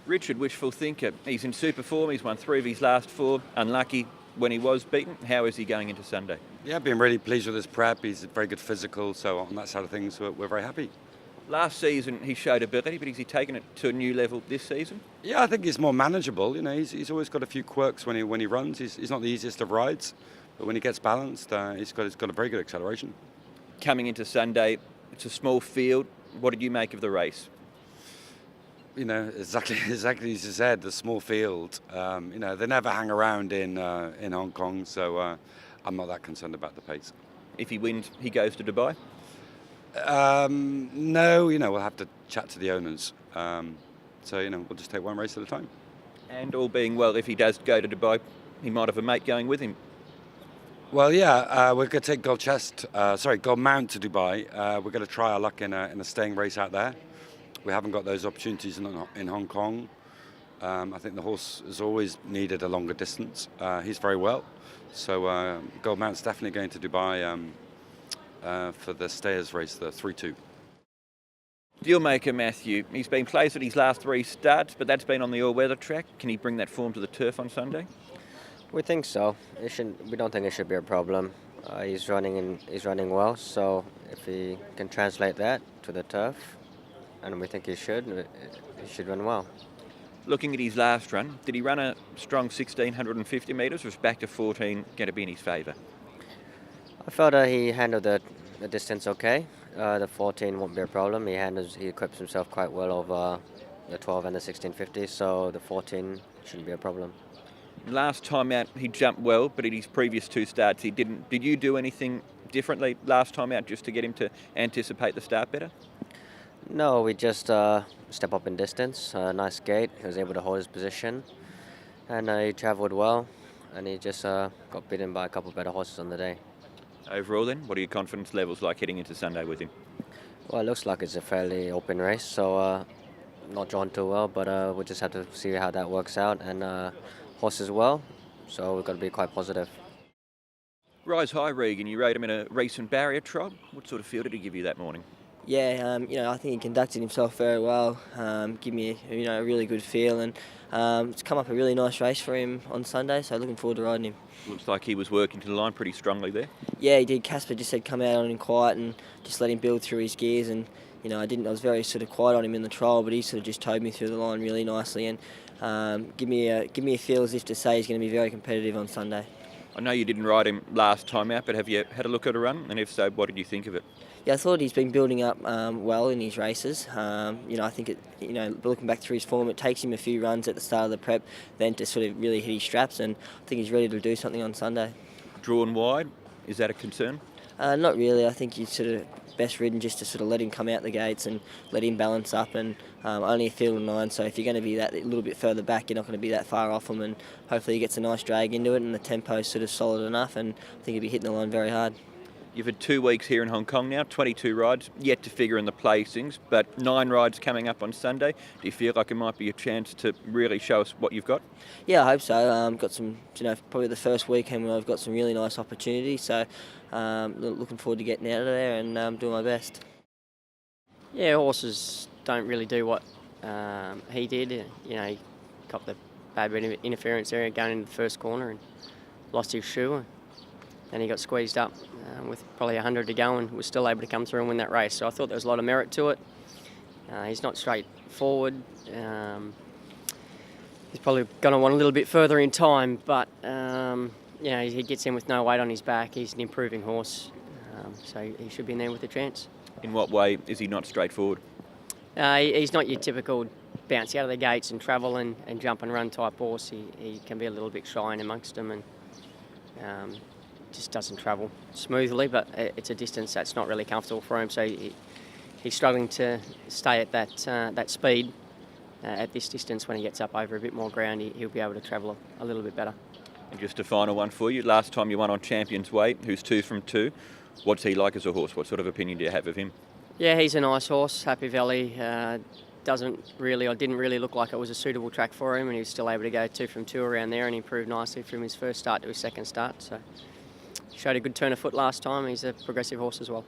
Richard, wishful thinker. He's in super form. He's won 3 of his last 4. Unlucky when he was beaten. How is he going into Sunday? Yeah, I've been really pleased with his prep. He's very good physical, so on that side of things, we're very happy. Last season he showed ability, but has he taken it to a new level this season? Yeah, I think he's more manageable. You know, he's always got a few quirks when he runs. He's not the easiest of rides, but when he gets balanced, he's got a very good acceleration. Coming into Sunday, it's a small field. What did you make of the race? You know, exactly as you said, the small field. You know, they never hang around in Hong Kong, so I'm not that concerned about the pace. If he wins, he goes to Dubai? No, you know, we'll have to chat to the owners. So, you know, we'll just take one race at a time. And all being well, if he does go to Dubai, he might have a mate going with him. Well, yeah, we're going to take Gold Mount to Dubai. We're going to try our luck in a staying race out there. We haven't got those opportunities in Hong Kong. I think the horse has always needed a longer distance. He's very well. So Gold Mount's definitely going to Dubai for the stayers race, the 3-2. Dealmaker Matthew, he's been placed at his last 3 starts, but that's been on the all-weather track. Can he bring that form to the turf on Sunday? We think so. We don't think it should be a problem. He's running well, so if he can translate that to the turf, and we think he should run well. Looking at his last run, did he run a strong 1,650 metres, or was back to 14 going to be in his favour? I felt he handled the distance okay. The 14 won't be a problem. He equips himself quite well over the 12 and the 1650, so the 14 shouldn't be a problem. Last time out, he jumped well, but in his previous 2 starts, he didn't. Did you do anything differently last time out just to get him to anticipate the start better? No, we just step up in distance. Nice gait. He was able to hold his position, and he travelled well, and he just got beaten by a couple of better horses on the day. Overall then, what are your confidence levels like heading into Sunday with him? Well, it looks like it's a fairly open race, so not drawn too well, but we'll just have to see how that works out, and horse as well, so we've got to be quite positive. Rise high, Regan. You rode him in a recent barrier trot. What sort of feel did he give you that morning? Yeah, I think he conducted himself very well. Give me a really good feel, and it's come up a really nice race for him on Sunday. So looking forward to riding him. Looks like he was working to the line pretty strongly there. Yeah, he did. Casper just said come out on him quiet and just let him build through his gears. And I was very sort of quiet on him in the trial, but he sort of just towed me through the line really nicely and give me a feel as if to say he's going to be very competitive on Sunday. I know you didn't ride him last time out, but have you had a look at a run? And if so, what did you think of it? Yeah, I thought he's been building up well in his races. I think looking back through his form, it takes him a few runs at the start of the prep, then to sort of really hit his straps, and I think he's ready to do something on Sunday. Drawn wide, is that a concern? Not really. I think he's sort of best ridden just to sort of let him come out the gates and let him balance up, and only a field of 9, so if you're going to be that a little bit further back, you're not going to be that far off him, and hopefully he gets a nice drag into it and the tempo's sort of solid enough, and I think he'll be hitting the line very hard. You've had 2 weeks here in Hong Kong now, 22 rides, yet to figure in the placings, but 9 rides coming up on Sunday. Do you feel like it might be a chance to really show us what you've got? Yeah, I hope so. Got some, probably the first weekend where I've got some really nice opportunities, so looking forward to getting out of there and doing my best. Yeah, horses don't really do what he did. He got the bad bit of interference there going into the first corner and lost his shoe. And he got squeezed up with probably 100 to go and was still able to come through and win that race. So I thought there was a lot of merit to it. He's not straightforward. He's probably going to want a little bit further in time, but he gets in with no weight on his back. He's an improving horse, so he should be in there with a chance. In what way is he not straightforward? He's not your typical bounce out of the gates and travel and jump and run type horse. He can be a little bit shy in amongst them and just doesn't travel smoothly, but it's a distance that's not really comfortable for him, so he's struggling to stay at that speed at this distance. When he gets up over a bit more ground, he'll be able to travel a little bit better. And just a final one for you. Last time you won on Champions Way, who's 2 from 2. What's he like as a horse? What sort of opinion do you have of him? Yeah, he's a nice horse. Happy Valley didn't really look like it was a suitable track for him, and he was still able to go 2 from 2 around there and improved nicely from his first start to his second start. So showed a good turn of foot last time. He's a progressive horse as well.